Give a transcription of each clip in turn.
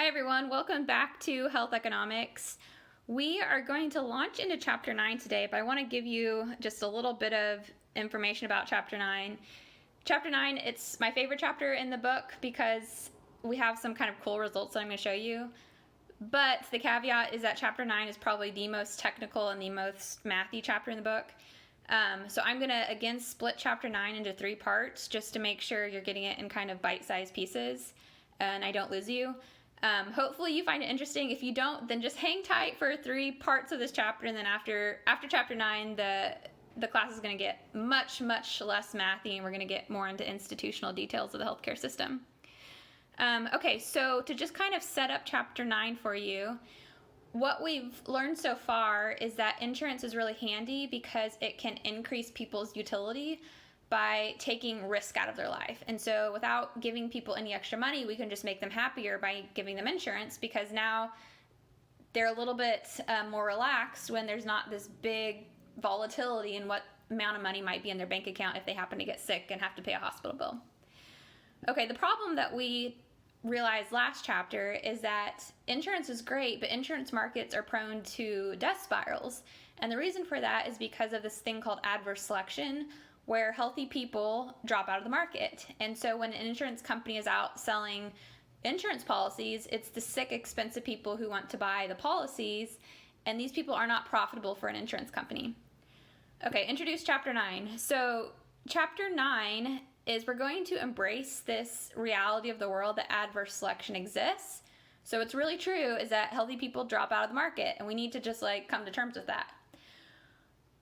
Hi everyone, welcome back to Health Economics. We are going to launch into Chapter 9 today, but I want to give you just a little bit of information about Chapter 9. Chapter 9, it's my favorite chapter in the book because we have some kind of cool results that I'm going to show you. But the caveat is that Chapter 9 is probably the most technical and the most mathy chapter in the book. So I'm going to, again, split Chapter 9 into 3 parts just to make sure you're getting it in kind of bite-sized pieces and I don't lose you. Hopefully you find it interesting. If you don't, then just hang tight for 3 parts of this chapter, and then after Chapter 9, the class is going to get much less mathy, and we're going to get more into institutional details of the healthcare system. Okay, so to just kind of set up Chapter 9 for you, what we've learned so far is that insurance is really handy because it can increase people's utility by taking risk out of their life. And so without giving people any extra money, we can just make them happier by giving them insurance, because now they're a little bit more relaxed when there's not this big volatility in what amount of money might be in their bank account if they happen to get sick and have to pay a hospital bill. Okay, the problem that we realized last chapter is that insurance is great, but insurance markets are prone to death spirals. And the reason for that is because of this thing called adverse selection, where healthy people drop out of the market. And so when an insurance company is out selling insurance policies, it's the sick, expensive people who want to buy the policies, and these people are not profitable for an insurance company. Okay, introduce Chapter 9. So Chapter 9 is we're going to embrace this reality of the world that adverse selection exists. So what's really true is that healthy people drop out of the market, and we need to just come to terms with that.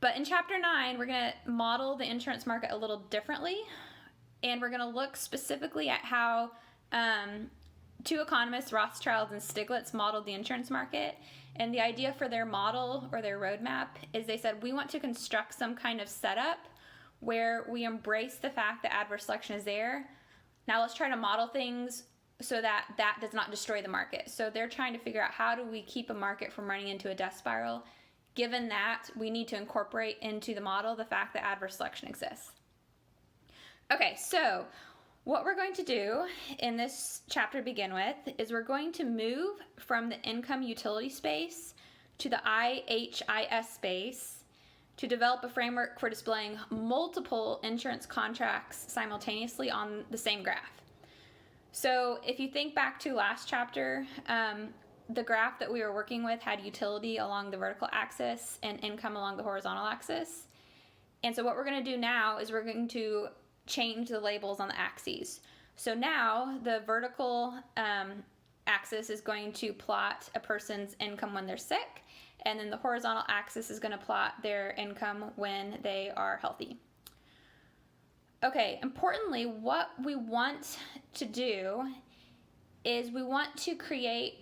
But in Chapter 9, we're going to model the insurance market a little differently, and we're going to look specifically at how 2 economists, Rothschild and Stiglitz, modeled the insurance market. And the idea for their model or their roadmap is they said, we want to construct some kind of setup where we embrace the fact that adverse selection is there. Now let's try to model things so that that does not destroy the market. So they're trying to figure out, how do we keep a market from running into a death spiral? Given that, we need to incorporate into the model the fact that adverse selection exists. Okay, so what we're going to do in this chapter to begin with is we're going to move from the income utility space to the IHIS space to develop a framework for displaying multiple insurance contracts simultaneously on the same graph. So if you think back to last chapter, the graph that we were working with had utility along the vertical axis and income along the horizontal axis. And so what we're going to do now is we're going to change the labels on the axes. So now the vertical axis is going to plot a person's income when they're sick, and then the horizontal axis is going to plot their income when they are healthy. Okay, importantly, what we want to do is we want to create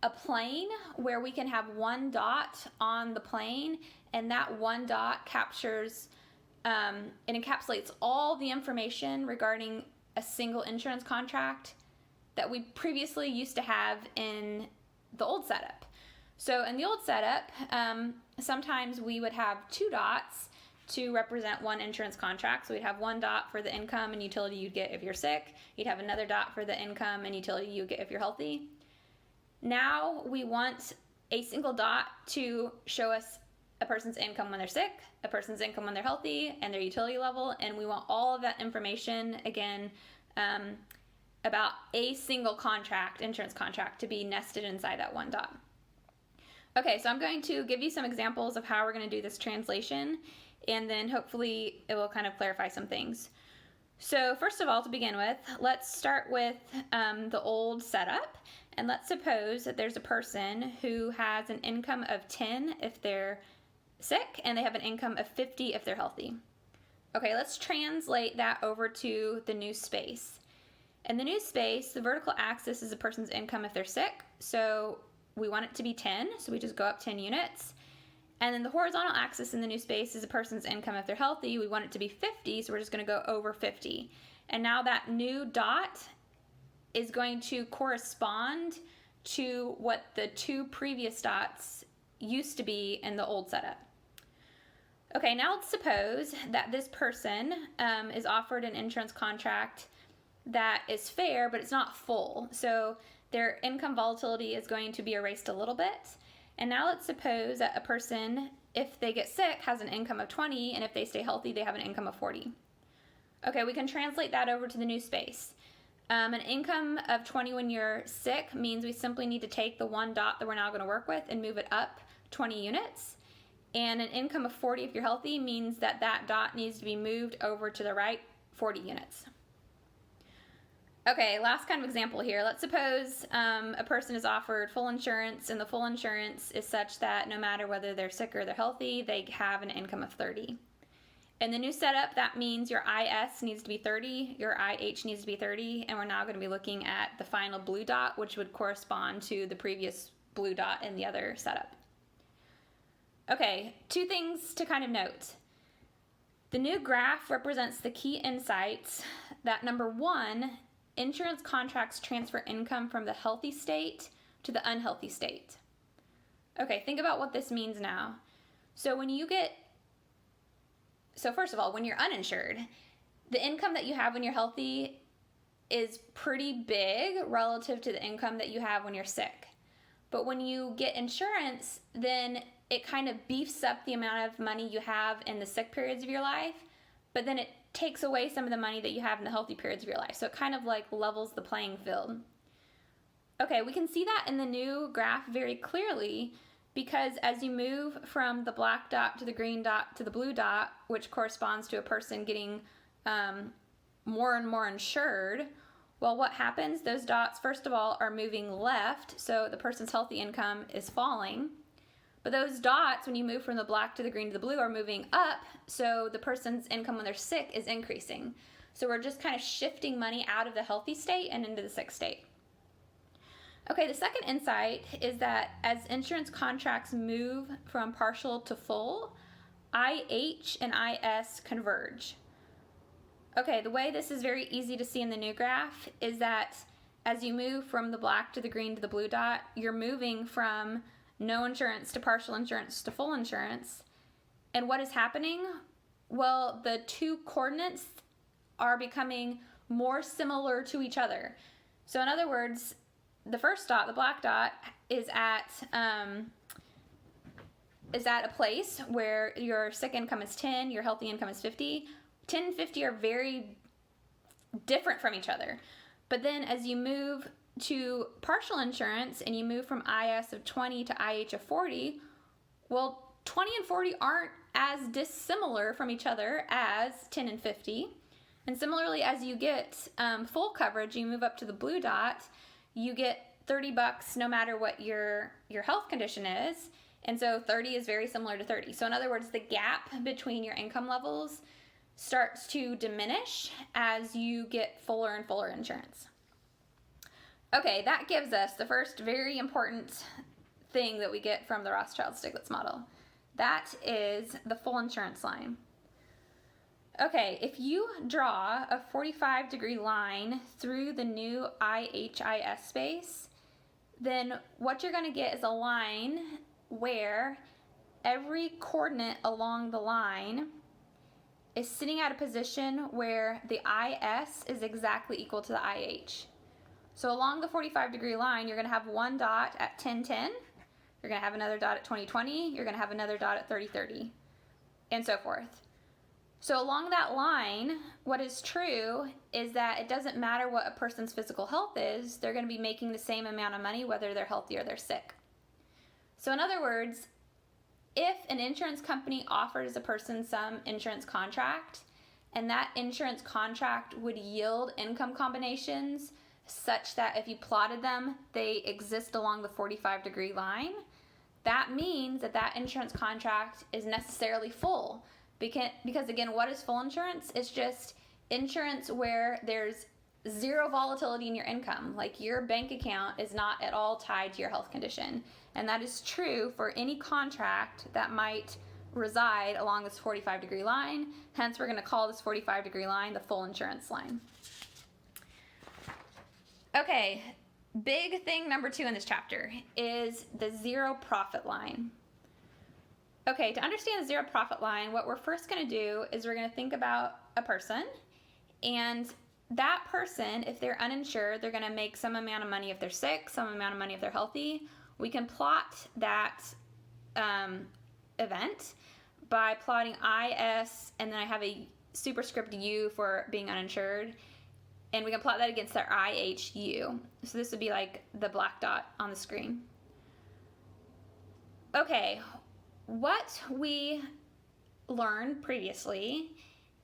a plane where we can have one dot on the plane, and that one dot captures it encapsulates all the information regarding a single insurance contract that we previously used to have in the old setup. So in the old setup, sometimes we would have 2 dots to represent one insurance contract. So we'd have 1 dot for the income and utility you'd get if you're sick. You'd have another dot for the income and utility you get if you're healthy. Now we want a single dot to show us a person's income when they're sick, a person's income when they're healthy, and their utility level. And we want all of that information, again, about a single contract, insurance contract, to be nested inside that 1 dot. Okay, so I'm going to give you some examples of how we're going to do this translation, and then hopefully it will kind of clarify some things. So first of all, to begin with, let's start with the old setup. And let's suppose that there's a person who has an income of 10 if they're sick, and they have an income of 50 if they're healthy. Okay, let's translate that over to the new space. In the new space, the vertical axis is a person's income if they're sick, so we want it to be 10, so we just go up 10 units. And then the horizontal axis in the new space is a person's income if they're healthy. We want it to be 50, so we're just going to go over 50. And now that new dot is going to correspond to what the 2 previous dots used to be in the old setup. Okay, now let's suppose that this person is offered an insurance contract that is fair, but it's not full. So their income volatility is going to be erased a little bit. And now let's suppose that a person, if they get sick, has an income of 20, and if they stay healthy, they have an income of 40. Okay, we can translate that over to the new space. An income of 20 when you're sick means we simply need to take the one dot that we're now going to work with and move it up 20 units. And an income of 40 if you're healthy means that that dot needs to be moved over to the right 40 units. Okay, last kind of example here. Let's suppose a person is offered full insurance, and the full insurance is such that no matter whether they're sick or they're healthy, they have an income of 30. In the new setup, that means your IS needs to be 30, your IH needs to be 30, and we're now going to be looking at the final blue dot, which would correspond to the previous blue dot in the other setup. Okay, two things to kind of note. The new graph represents the key insights that, number one, insurance contracts transfer income from the healthy state to the unhealthy state. Okay, think about what this means now. So first of all, when you're uninsured, the income that you have when you're healthy is pretty big relative to the income that you have when you're sick. But when you get insurance, then it kind of beefs up the amount of money you have in the sick periods of your life, but then it takes away some of the money that you have in the healthy periods of your life. So it kind of like levels the playing field. Okay, we can see that in the new graph very clearly, because as you move from the black dot to the green dot to the blue dot, which corresponds to a person getting more and more insured, well, what happens? Those dots, first of all, are moving left, so the person's healthy income is falling. But those dots, when you move from the black to the green to the blue, are moving up, so the person's income when they're sick is increasing. So we're just kind of shifting money out of the healthy state and into the sick state. Okay, the second insight is that as insurance contracts move from partial to full, IH and IS converge. Okay, the way this is very easy to see in the new graph is that as you move from the black to the green to the blue dot, you're moving from no insurance to partial insurance to full insurance. And what is happening? Well, the two coordinates are becoming more similar to each other. So in other words, the first dot, the black dot, is at a place where your sick income is 10, your healthy income is 50. 10 and 50 are very different from each other. But then as you move to partial insurance and you move from IS of 20 to IH of 40, well, 20 and 40 aren't as dissimilar from each other as 10 and 50. And similarly, as you get full coverage, you move up to the blue dot, you get $30 no matter what your health condition is. And so 30 is very similar to 30. So in other words, the gap between your income levels starts to diminish as you get fuller and fuller insurance. Okay, that gives us the first very important thing that we get from the Rothschild-Stiglitz model. That is the full insurance line. Okay, if you draw a 45-degree line through the new IHIS space, then what you're going to get is a line where every coordinate along the line is sitting at a position where the IS is exactly equal to the IH. So along the 45-degree line, you're going to have one dot at 1010, you're going to have another dot at 2020, you're going to have another dot at 3030, and so forth. So along that line, what is true is that it doesn't matter what a person's physical health is, they're going to be making the same amount of money whether they're healthy or they're sick. So in other words, if an insurance company offers a person some insurance contract, and that insurance contract would yield income combinations such that if you plotted them, they exist along the 45-degree line, that means that that insurance contract is necessarily full. Because again, what is full insurance? It's just insurance where there's zero volatility in your income. Like your bank account is not at all tied to your health condition. And that is true for any contract that might reside along this 45-degree line. Hence, we're going to call this 45-degree line the full insurance line. Okay, big thing number 2 in this chapter is the zero profit line. Okay, to understand the zero profit line, what we're first going to do is we're going to think about a person, and that person, if they're uninsured, they're going to make some amount of money if they're sick, some amount of money if they're healthy. We can plot that event by plotting IS, and then I have a superscript U for being uninsured, and we can plot that against our IHU. So this would be like the black dot on the screen. Okay, what we learned previously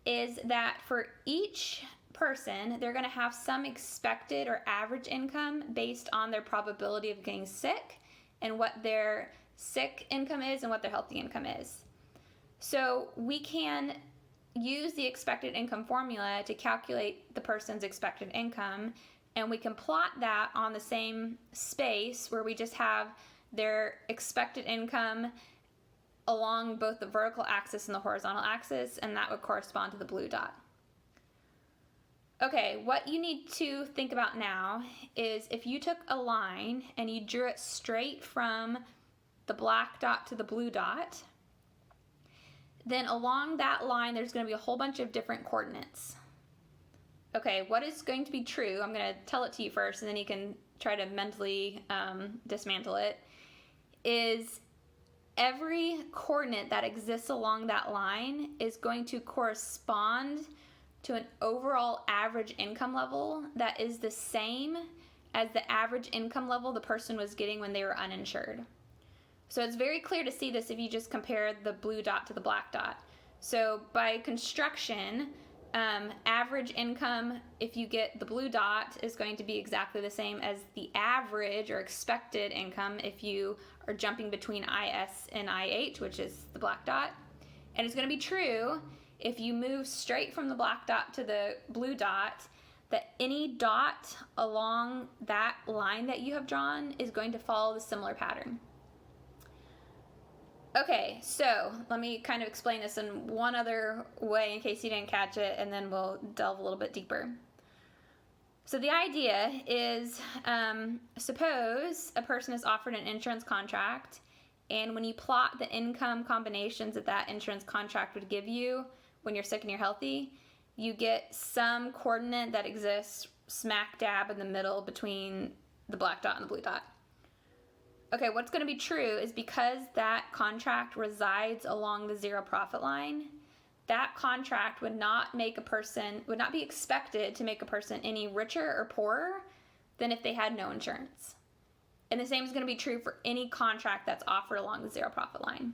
is that for each person, they're going to have some expected or average income based on their probability of getting sick and what their sick income is and what their healthy income is. So we can use the expected income formula to calculate the person's expected income, and we can plot that on the same space where we just have their expected income along both the vertical axis and the horizontal axis, and that would correspond to the blue dot. Okay, what you need to think about now is if you took a line and you drew it straight from the black dot to the blue dot, then along that line there's going to be a whole bunch of different coordinates. Okay, what is going to be true, I'm going to tell it to you first and then you can try to mentally dismantle it, is every coordinate that exists along that line is going to correspond to an overall average income level that is the same as the average income level the person was getting when they were uninsured. So it's very clear to see this if you just compare the blue dot to the black dot. So by construction, average income, if you get the blue dot, is going to be exactly the same as the average or expected income if you are jumping between IS and IH, which is the black dot. And it's going to be true if you move straight from the black dot to the blue dot, that any dot along that line that you have drawn is going to follow the similar pattern. Okay, so let me kind of explain this in one other way in case you didn't catch it, and then we'll delve a little bit deeper. So the idea is, suppose a person is offered an insurance contract, and when you plot the income combinations that that insurance contract would give you when you're sick and you're healthy, you get some coordinate that exists smack dab in the middle between the black dot and the blue dot. Okay, what's going to be true is because that contract resides along the zero profit line, that contract would not be expected to make a person any richer or poorer than if they had no insurance. And the same is going to be true for any contract that's offered along the zero profit line.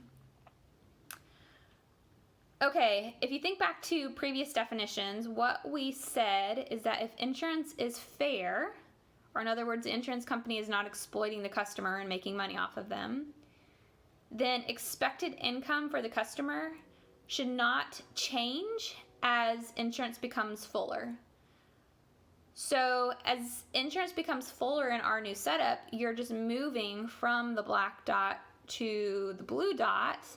Okay, if you think back to previous definitions, what we said is that if insurance is fair, or in other words, the insurance company is not exploiting the customer and making money off of them, then expected income for the customer should not change as insurance becomes fuller. So as insurance becomes fuller in our new setup, you're just moving from the black dot to the blue dot.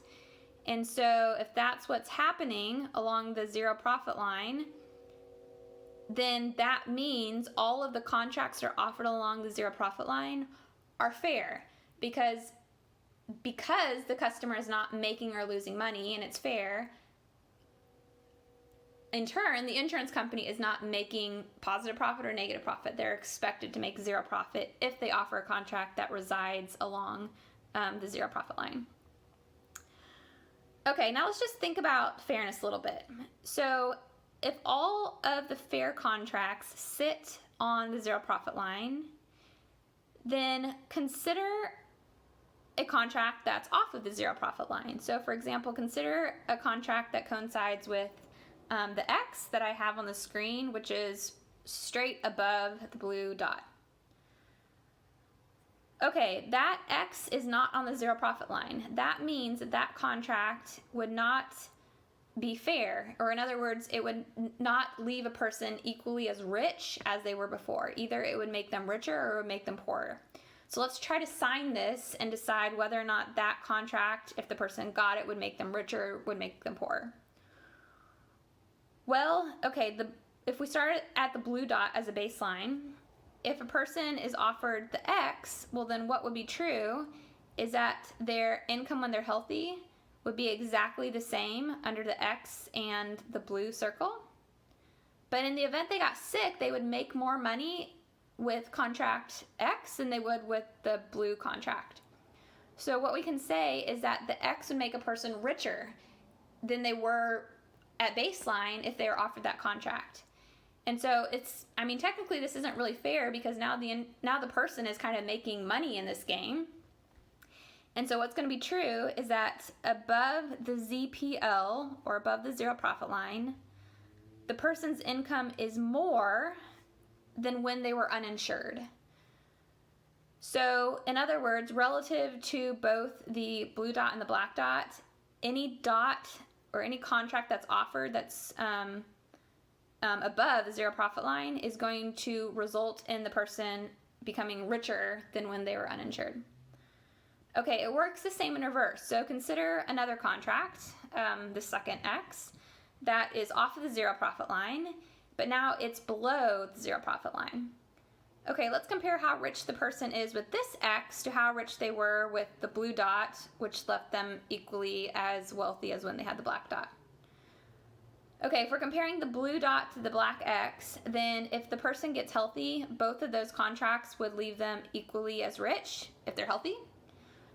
And so if that's what's happening along the zero profit line, then that means all of the contracts that are offered along the zero profit line are fair because the customer is not making or losing money and it's fair. In turn, the insurance company is not making positive profit or negative profit. They're expected to make zero profit if they offer a contract that resides along the zero profit line. Okay, now let's just think about fairness a little bit. So if all of the fair contracts sit on the zero profit line, then consider a contract that's off of the zero profit line. So for example, consider a contract that coincides with the X that I have on the screen, which is straight above the blue dot. Okay, that X is not on the zero profit line. That means that that contract would not be fair, or in other words, it would not leave a person equally as rich as they were before. Either it would make them richer or it would make them poorer. So let's try to sign this and decide whether or not that contract, if the person got it, would make them richer or would make them poorer. Well, okay, if we start at the blue dot as a baseline, if a person is offered the X, well then what would be true is that their income when they're healthy would be exactly the same under the X and the blue circle. But in the event they got sick, they would make more money with contract X than they would with the blue contract. So what we can say is that the X would make a person richer than they were at baseline if they were offered that contract. And so technically this isn't really fair, because now the person is kind of making money in this game. And so what's going to be true is that above the ZPL, or above the zero profit line, the person's income is more than when they were uninsured. So in other words, relative to both the blue dot and the black dot, any dot or any contract that's offered that's above the zero profit line is going to result in the person becoming richer than when they were uninsured. Okay, it works the same in reverse. So consider another contract, the second X, that is off of the zero profit line, but now it's below the zero profit line. Okay, let's compare how rich the person is with this X to how rich they were with the blue dot, which left them equally as wealthy as when they had the black dot. Okay, if we're comparing the blue dot to the black X, then if the person gets healthy, both of those contracts would leave them equally as rich if they're healthy.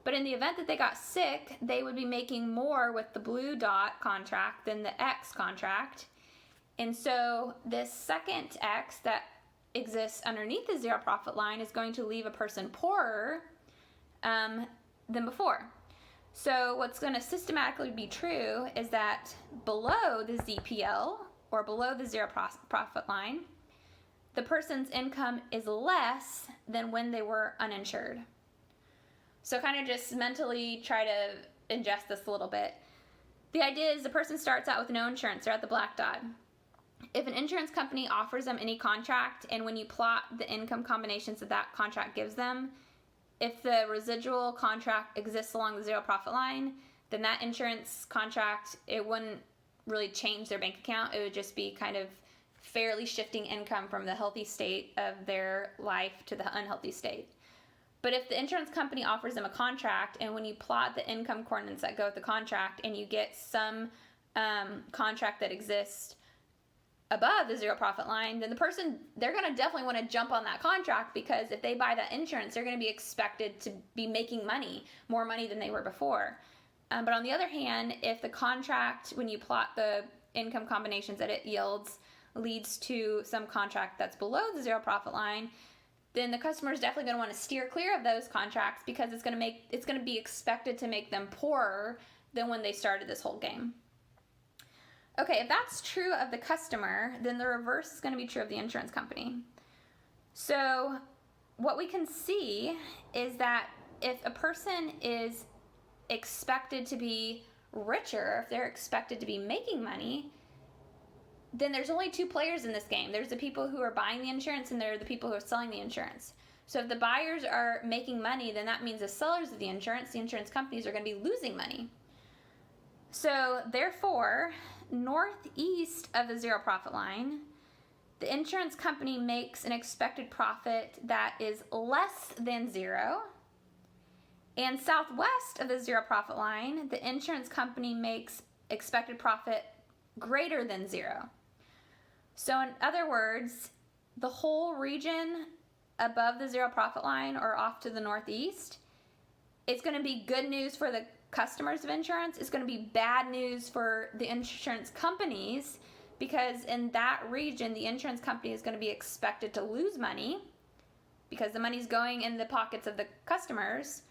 But in the event that they got sick, they would be making more with the blue dot contract than the X contract. And so this second X that exists underneath the zero profit line is going to leave a person poorer than before. So what's going to systematically be true is that below the ZPL, or below the zero profit line, the person's income is less than when they were uninsured. So kind of just mentally try to ingest this a little bit. The idea is the person starts out with no insurance. They're at the black dot. If an insurance company offers them any contract, and when you plot the income combinations that contract gives them, if the residual contract exists along the zero profit line, then that insurance contract, it wouldn't really change their bank account. It would just be kind of fairly shifting income from the healthy state of their life to the unhealthy state. But if the insurance company offers them a contract, and when you plot the income coordinates that go with the contract, and you get some contract that exists above the zero profit line, then the person, they're going to definitely want to jump on that contract, because if they buy that insurance, they're going to be expected to be making money, more money than they were before. But on the other hand, if the contract, when you plot the income combinations that it yields, leads to some contract that's below the zero profit line, then the customer is definitely going to want to steer clear of those contracts, because it's going to be expected to make them poorer than when they started this whole game. Okay, if that's true of the customer, then the reverse is going to be true of the insurance company. So what we can see is that if a person is expected to be richer, if they're expected to be making money, then there's only two players in this game. There's the people who are buying the insurance, and there are the people who are selling the insurance. So if the buyers are making money, then that means the sellers of the insurance companies, are going to be losing money. So therefore, northeast of the zero profit line, the insurance company makes an expected profit that is less than zero. And southwest of the zero profit line, the insurance company makes expected profit greater than zero. So in other words, the whole region above the zero profit line, or off to the northeast, it's going to be good news for the customers of insurance. It's going to be bad news for the insurance companies, because in that region, the insurance company is going to be expected to lose money, because the money's going in the pockets of the customers.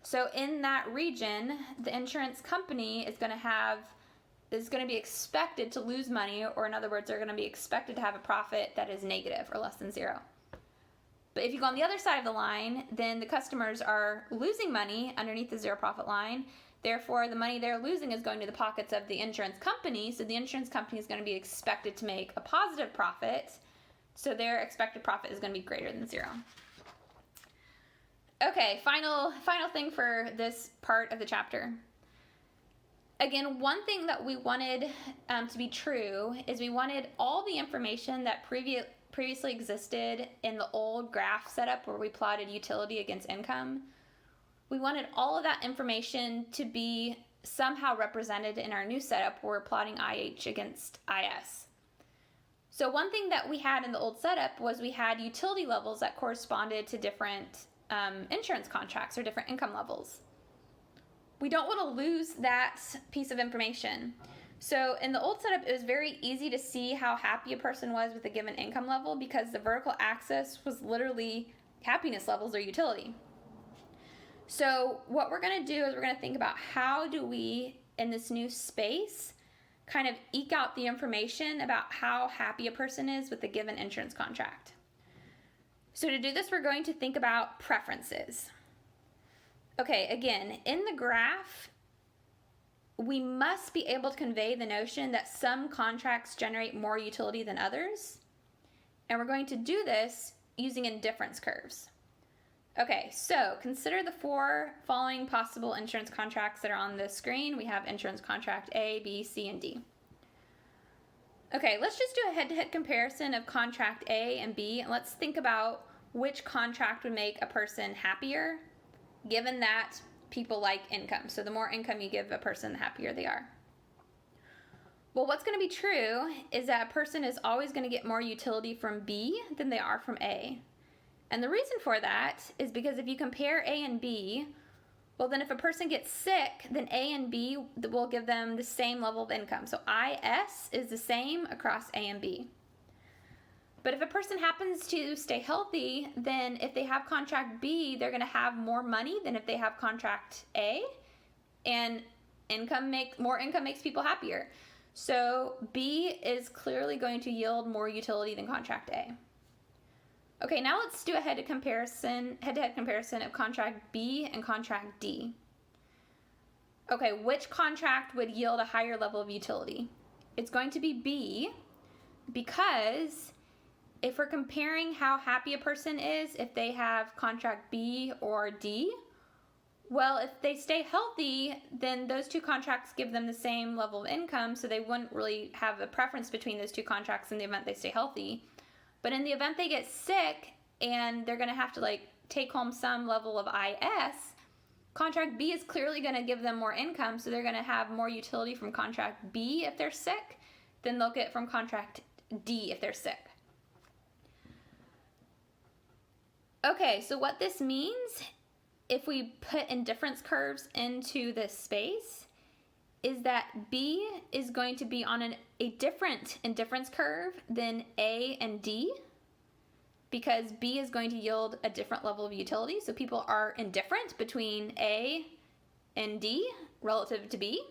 So in that region, the insurance company is going to be expected to lose money, or in other words, they're going to be expected to have a profit that is negative or less than zero. But if you go on the other side of the line, then the customers are losing money underneath the zero profit line. Therefore, the money they're losing is going to the pockets of the insurance company. So the insurance company is going to be expected to make a positive profit. So their expected profit is going to be greater than zero. Okay, final thing for this part of the chapter. Again, one thing that we wanted to be true is we wanted all the information that previously existed in the old graph setup where we plotted utility against income. We wanted all of that information to be somehow represented in our new setup where we're plotting IH against IS. So one thing that we had in the old setup was we had utility levels that corresponded to different insurance contracts or different income levels. We don't want to lose that piece of information. So in the old setup, it was very easy to see how happy a person was with a given income level because the vertical axis was literally happiness levels or utility. So what we're going to do is we're going to think about how do we, in this new space, kind of eke out the information about how happy a person is with a given insurance contract. So to do this, we're going to think about preferences. Okay, again, in the graph, we must be able to convey the notion that some contracts generate more utility than others. And we're going to do this using indifference curves. Okay, so consider the 4 following possible insurance contracts that are on the screen. We have insurance contract A, B, C, and D. Okay, let's just do a head-to-head comparison of contract A and B, and let's think about which contract would make a person happier, given that people like income. So the more income you give a person, the happier they are. Well, what's going to be true is that a person is always going to get more utility from B than they are from A. And the reason for that is because if you compare A and B, well, then if a person gets sick, then A and B will give them the same level of income. So IS is the same across A and B. But if a person happens to stay healthy, then if they have contract B, they're going to have more money than if they have contract A. And more income makes people happier. So B is clearly going to yield more utility than contract A. Okay, now let's do a head-to-head comparison of contract B and contract D. Okay, which contract would yield a higher level of utility? It's going to be B, because if we're comparing how happy a person is if they have contract B or D, well, if they stay healthy, then those 2 contracts give them the same level of income, so they wouldn't really have a preference between those 2 contracts in the event they stay healthy. But in the event they get sick and they're going to have to take home some level of IS, contract B is clearly going to give them more income, so they're going to have more utility from contract B if they're sick than they'll get from contract D if they're sick. Okay, so what this means, if we put indifference curves into this space, is that B is going to be on a different indifference curve than A and D, because B is going to yield a different level of utility. So people are indifferent between A and D relative to B.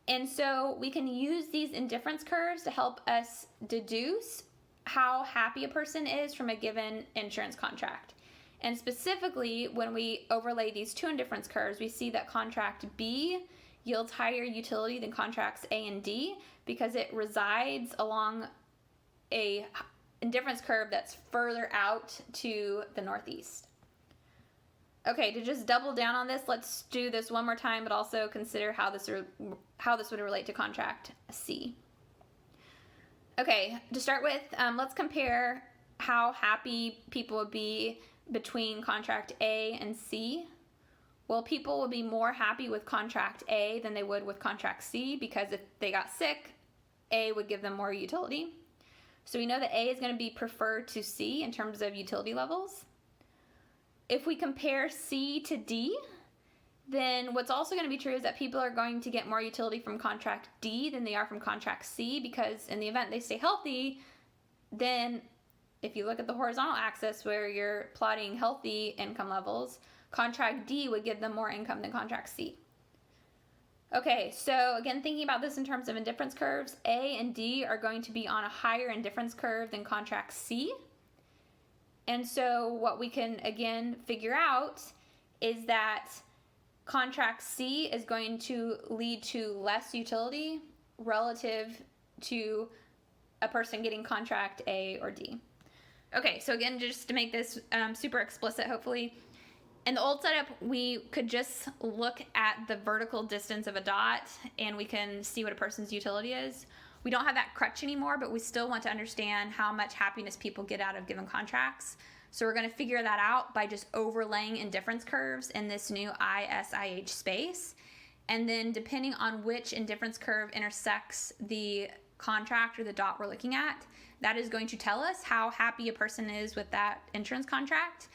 And so we can use these indifference curves to help us deduce how happy a person is from a given insurance contract. And specifically, when we overlay these 2 indifference curves, we see that contract B yields higher utility than contracts A and D because it resides along a indifference curve that's further out to the northeast. Okay, to just double down on this, let's do this one more time, but also consider how this would relate to contract C. Okay, to start with, let's compare how happy people would be between contract A and C. Well, people would be more happy with contract A than they would with contract C, because if they got sick, A would give them more utility. So we know that A is going to be preferred to C in terms of utility levels. If we compare C to D, then what's also going to be true is that people are going to get more utility from contract D than they are from contract C, because in the event they stay healthy, then if you look at the horizontal axis where you're plotting healthy income levels, contract D would give them more income than contract C. Okay, so again, thinking about this in terms of indifference curves, A and D are going to be on a higher indifference curve than contract C. And so what we can, again, figure out is that contract C is going to lead to less utility relative to a person getting contract A or D. Okay, so again, just to make this super explicit, hopefully, in the old setup, we could just look at the vertical distance of a dot and we can see what a person's utility is. We don't have that crutch anymore, but we still want to understand how much happiness people get out of given contracts. So we're going to figure that out by just overlaying indifference curves in this new ISIH space. And then depending on which indifference curve intersects the contract or the dot we're looking at, that is going to tell us how happy a person is with that insurance contract.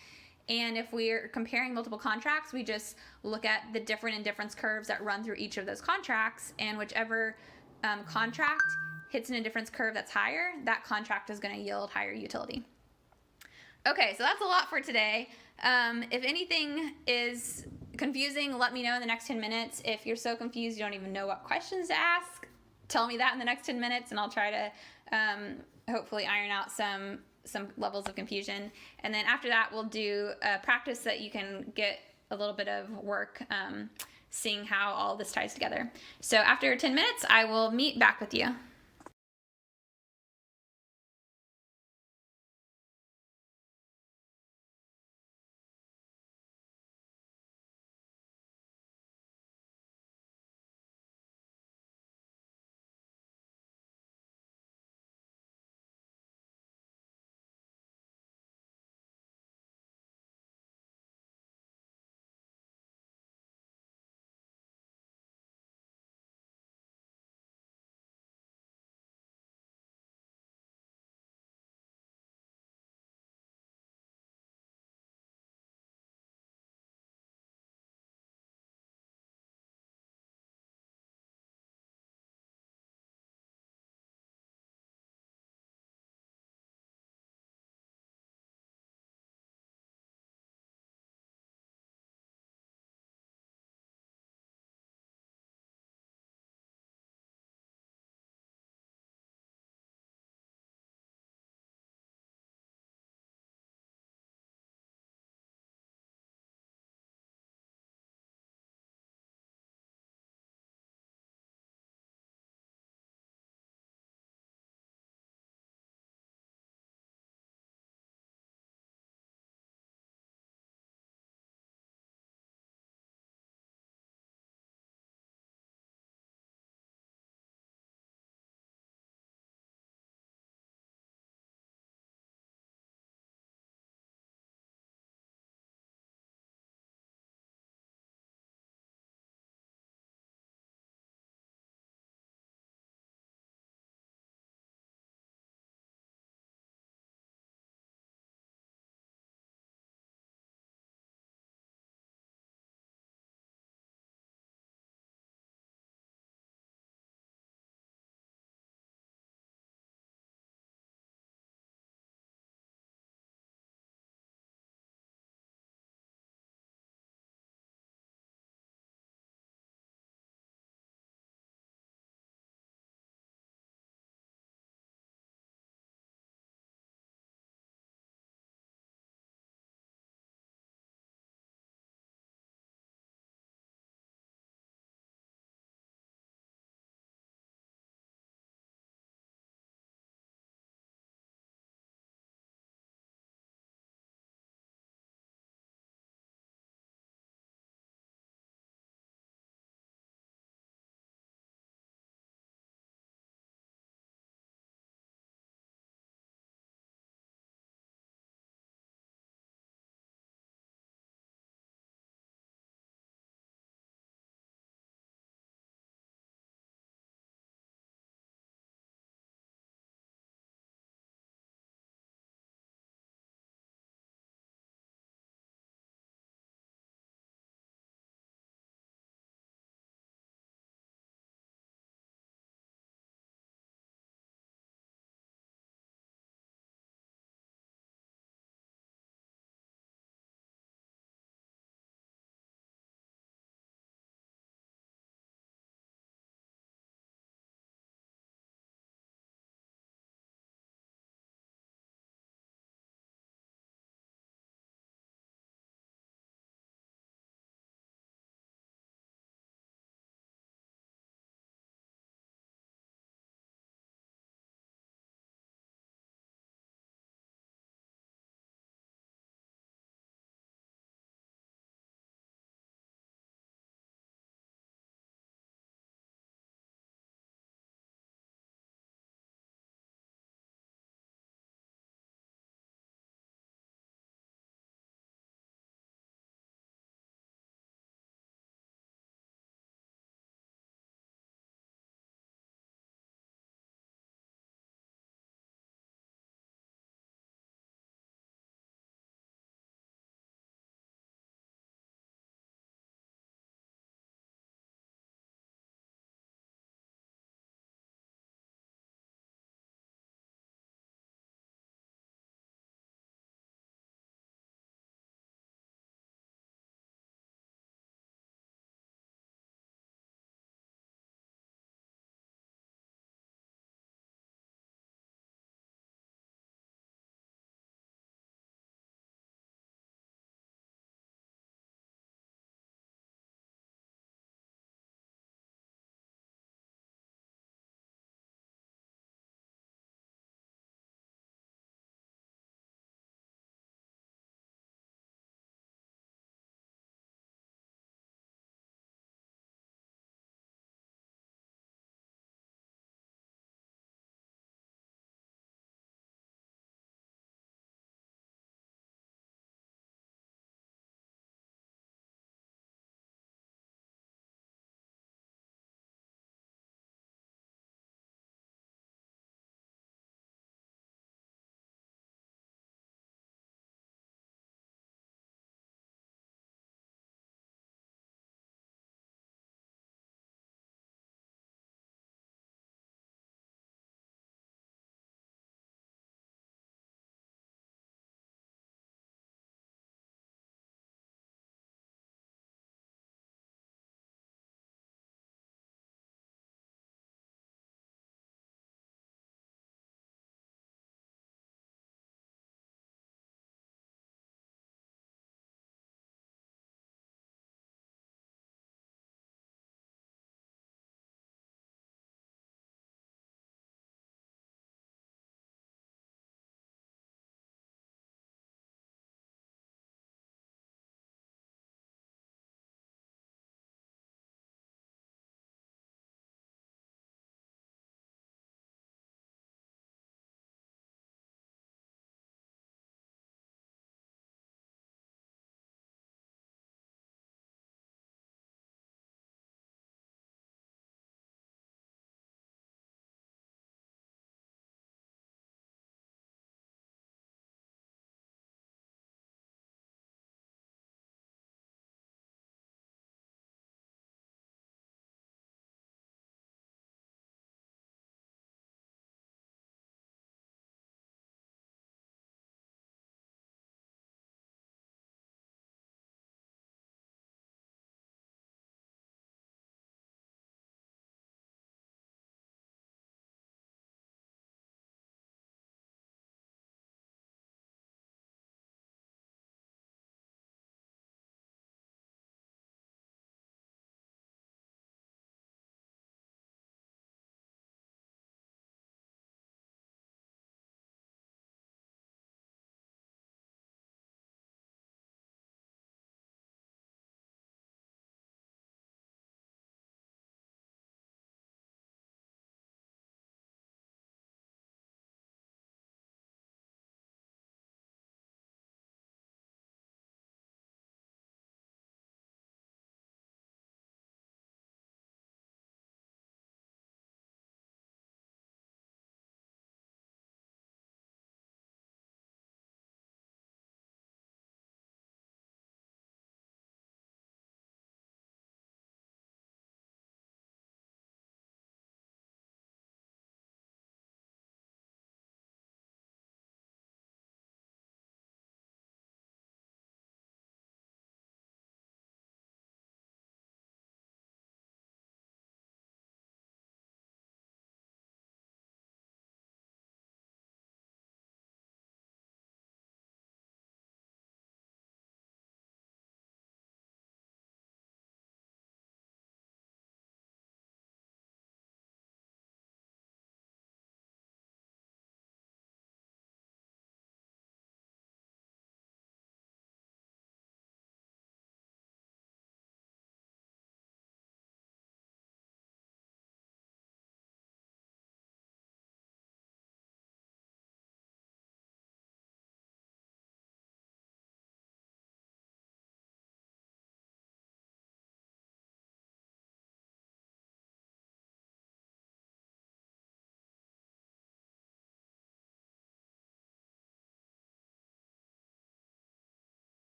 And if we're comparing multiple contracts, we just look at the different indifference curves that run through each of those contracts, and whichever contract hits an indifference curve that's higher, that contract is going to yield higher utility. Okay, so that's a lot for today. If anything is confusing, let me know in the next 10 minutes. If you're so confused you don't even know what questions to ask, tell me that in the next 10 minutes, and I'll try to hopefully iron out some levels of confusion. And then after that, we'll do a practice that you can get a little bit of work seeing how all this ties together. So after 10 minutes, I will meet back with you.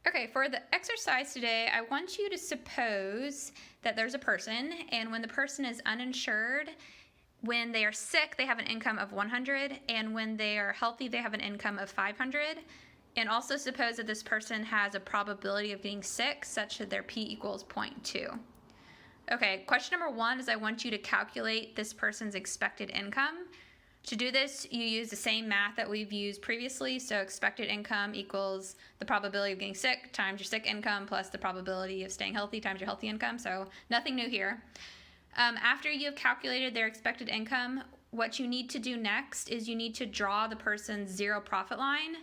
Okay, for the exercise today, I want you to suppose that there's a person, and when the person is uninsured, when they are sick, they have an income of 100, and when they are healthy, they have an income of 500. And also suppose that this person has a probability of getting sick such that their P equals 0.2. Okay, question number 1 is I want you to calculate this person's expected income. To do this, you use the same math that we've used previously. So expected income equals the probability of getting sick times your sick income plus the probability of staying healthy times your healthy income. So nothing new here. After you have calculated their expected income, what you need to do next is you need to draw the person's zero profit line.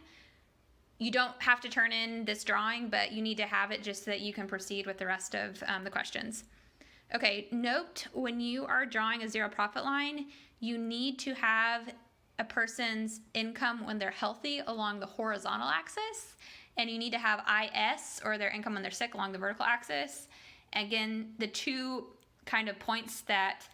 You don't have to turn in this drawing, but you need to have it just so that you can proceed with the rest of the questions. Okay, note when you are drawing a zero profit line, you need to have a person's income when they're healthy along the horizontal axis, and you need to have IS, or their income when they're sick, along the vertical axis. Again, the two kind of points that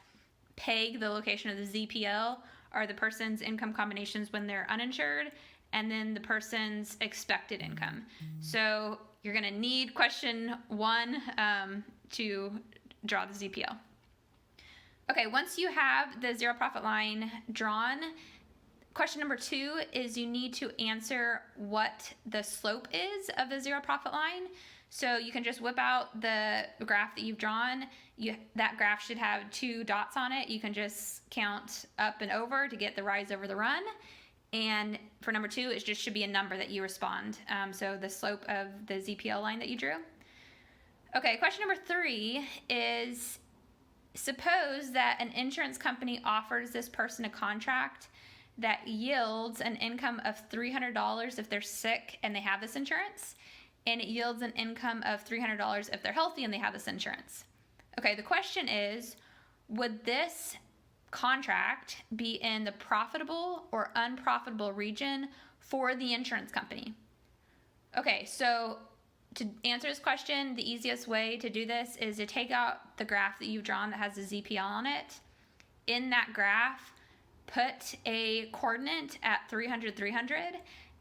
peg the location of the ZPL are the person's income combinations when they're uninsured, and then the person's expected income. So you're going to need question 1 to draw the ZPL. Okay, once you have the zero profit line drawn, question number 2 is you need to answer what the slope is of the zero profit line. So you can just whip out the graph that you've drawn. That graph should have 2 dots on it. You can just count up and over to get the rise over the run. And for number 2, it just should be a number that you respond. So the slope of the ZPL line that you drew. Okay, question number 3 is suppose that an insurance company offers this person a contract that yields an income of $300 if they're sick and they have this insurance, and it yields an income of $300 if they're healthy and they have this insurance. Okay, the question is, would this contract be in the profitable or unprofitable region for the insurance company? Okay, so to answer this question, the easiest way to do this is to take out the graph that you've drawn that has the ZPL on it. In that graph, put a coordinate at 300, 300,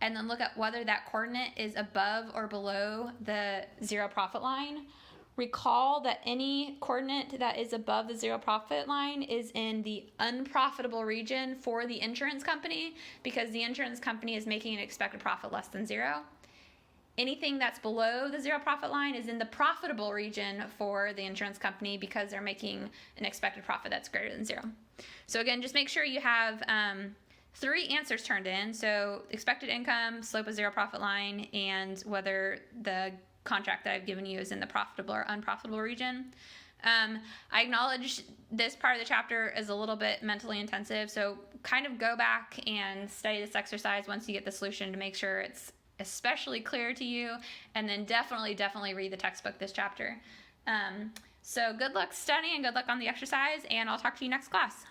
and then look at whether that coordinate is above or below the zero profit line. Recall that any coordinate that is above the zero profit line is in the unprofitable region for the insurance company, because the insurance company is making an expected profit less than 0. Anything that's below the zero profit line is in the profitable region for the insurance company because they're making an expected profit that's greater than 0. So again, just make sure you have 3 answers turned in. So expected income, slope of zero profit line, and whether the contract that I've given you is in the profitable or unprofitable region. I acknowledge this part of the chapter is a little bit mentally intensive, so kind of go back and study this exercise once you get the solution to make sure it's especially clear to you, and then definitely read the textbook this chapter. So good luck studying and good luck on the exercise, and I'll talk to you next class.